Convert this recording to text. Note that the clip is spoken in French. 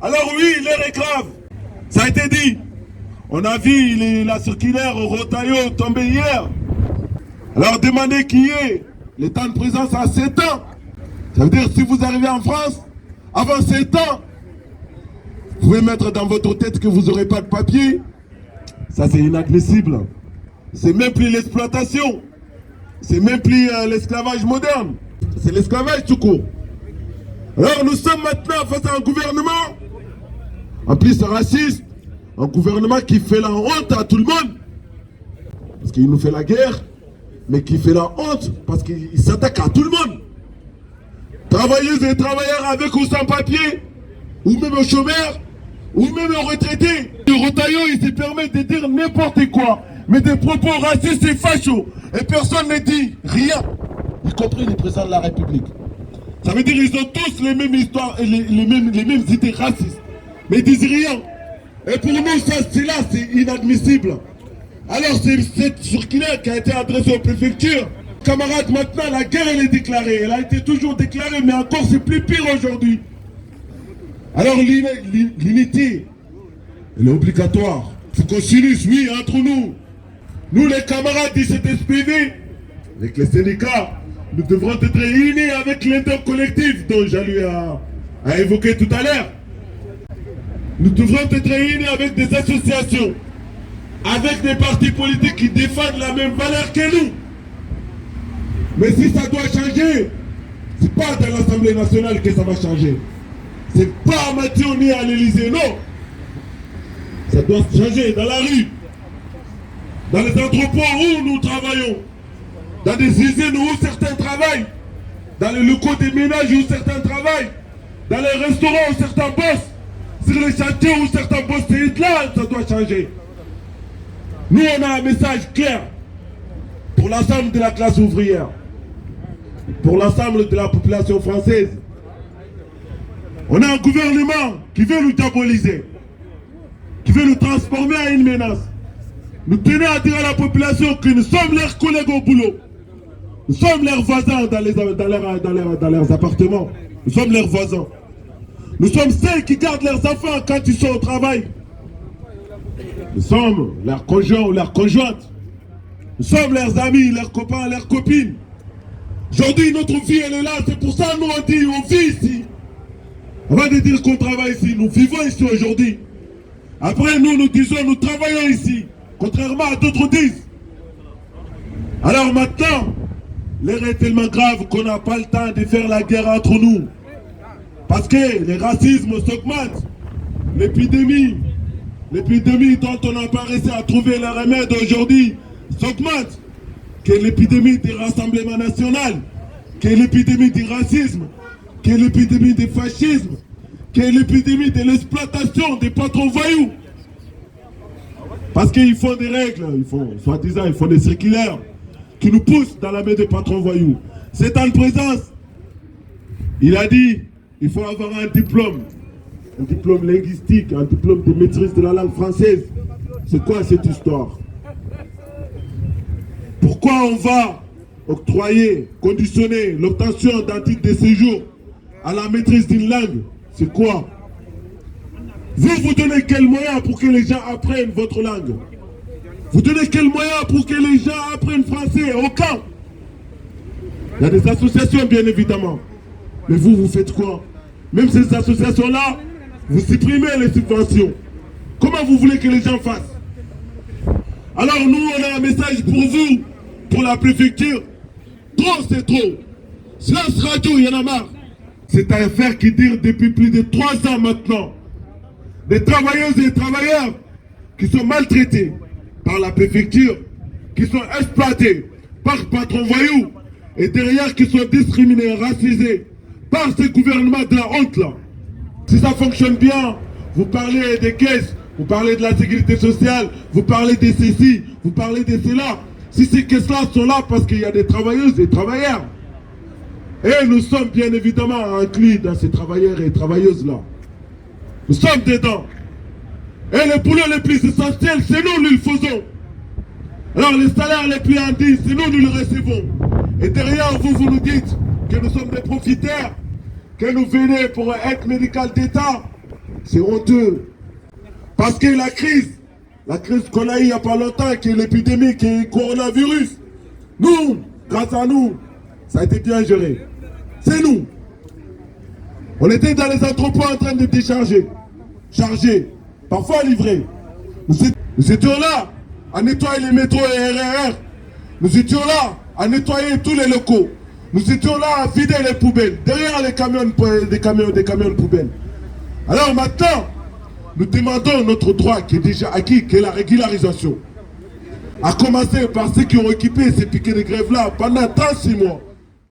Alors oui, l'heure est grave. Ça a été dit. On a vu la circulaire Rotaillot tomber hier. Alors demandez qui est. Le temps de présence à 7 ans. Ça veut dire si vous arrivez en France, avant 7 ans, vous pouvez mettre dans votre tête que vous n'aurez pas de papier. Ça c'est inadmissible. C'est même plus l'exploitation. C'est même plus l'esclavage moderne. C'est l'esclavage tout court. Alors nous sommes maintenant face à un gouvernement, en plus raciste, un gouvernement qui fait la honte à tout le monde. Parce qu'il nous fait la guerre, mais qui fait la honte parce qu'il s'attaque à tout le monde. Travailleuses et travailleurs avec ou sans papier, ou même aux chômeurs, ou même aux retraités. Le Rotaillot, il se permet de dire n'importe quoi, mais des propos racistes et fachos. Et personne ne dit rien, y compris les présidents de la République. Ça veut dire qu'ils ont tous les mêmes histoires, les mêmes idées racistes. Mais ils disent rien. Et pour nous, ça, c'est inadmissible. Alors c'est cette circulaire qui a été adressée aux préfectures. Camarades, maintenant, la guerre, elle est déclarée. Elle a été toujours déclarée, mais encore, c'est plus pire aujourd'hui. Alors l'unité, elle est obligatoire. Il faut qu'on s'unisse, oui, entre nous. Nous, les camarades du CTSPV, avec les syndicats, nous devrons être unis avec l'intercollectif dont Jalou a évoqué tout à l'heure. Nous devrons être unis avec des associations, avec des partis politiques qui défendent la même valeur que nous. Mais si ça doit changer, c'est pas dans l'Assemblée nationale que ça va changer. C'est pas à Mathieu ni à l'Élysée, non. Ça doit changer dans la rue, dans les entrepôts où nous travaillons, dans des usines où certains travaillent, dans les locaux des ménages où certains travaillent, dans les restaurants où certains bossent, sur les chantiers où certains bossent, c'est là ça doit changer. Nous, on a un message clair pour l'ensemble de la classe ouvrière, pour l'ensemble de la population française. On a un gouvernement qui veut nous diaboliser, qui veut nous transformer en une menace. Nous tenons à dire à la population que nous sommes leurs collègues au boulot. Nous sommes leurs voisins dans leurs appartements. Nous sommes leurs voisins. Nous sommes ceux qui gardent leurs enfants quand ils sont au travail. Nous sommes leurs conjoints ou leurs conjointes. Nous sommes leurs amis, leurs copains, leurs copines. Aujourd'hui, notre vie, elle est là. C'est pour ça que nous, on dit, on vit ici. Avant de dire qu'on travaille ici, nous vivons ici aujourd'hui. Après, nous disons, nous travaillons ici. Contrairement à d'autres disent. Alors maintenant, l'heure est tellement grave qu'on n'a pas le temps de faire la guerre entre nous. Parce que le racisme s'augmente. L'épidémie dont on n'a pas réussi à trouver le remède aujourd'hui s'augmente. Que l'épidémie du Rassemblement national, que l'épidémie du racisme, que l'épidémie du fascisme, que l'épidémie de l'exploitation des patrons voyous. Parce qu'ils font des règles, soi-disant, ils font des circulaires qui nous poussent dans la main des patrons voyous. C'est en présence. Il a dit, il faut avoir un diplôme linguistique, un diplôme de maîtrise de la langue française. C'est quoi cette histoire? Pourquoi on va octroyer, conditionner l'obtention d'un titre de séjour à la maîtrise d'une langue? C'est quoi? Vous donnez quel moyen pour que les gens apprennent votre langue? Vous donnez quel moyen pour que les gens apprennent français? Aucun. Il y a des associations, bien évidemment. Mais vous faites quoi? Même ces associations-là, vous supprimez les subventions. Comment vous voulez que les gens fassent? Alors nous, on a un message pour vous, pour la préfecture. Trop, c'est trop. Silence radio, il y en a marre. C'est une affaire qui dure depuis plus de 3 ans maintenant. Des travailleuses et des travailleurs qui sont maltraités par la préfecture, qui sont exploités par patrons voyous, et derrière qui sont discriminés, racisés par ce gouvernement de la honte là. Si ça fonctionne bien, vous parlez des caisses, vous parlez de la sécurité sociale, vous parlez de ceci, vous parlez de cela. Si ces caisses-là sont là parce qu'il y a des travailleuses et travailleurs, et nous sommes bien évidemment inclus dans ces travailleurs et travailleuses-là. Nous sommes dedans. Et le boulot le plus essentiel, c'est nous le faisons. Alors les salaires les plus indignes, c'est nous le recevons. Et derrière vous nous dites que nous sommes des profiteurs, que nous venons pour être médical d'État, C'est honteux. Parce que la crise qu'on a eue il n'y a pas longtemps, qui est l'épidémie, qui est le coronavirus, nous, grâce à nous, ça a été bien géré. C'est nous. On était dans les entrepôts en train de décharger, charger, parfois livrer. Nous étions là à nettoyer les métros et RER. Nous étions là à nettoyer tous les locaux. Nous étions là à vider les poubelles, derrière les camions de poubelles. Alors maintenant, nous demandons notre droit qui est déjà acquis, qui est la régularisation. À commencer par ceux qui ont occupé ces piquets de grève-là pendant 36 mois.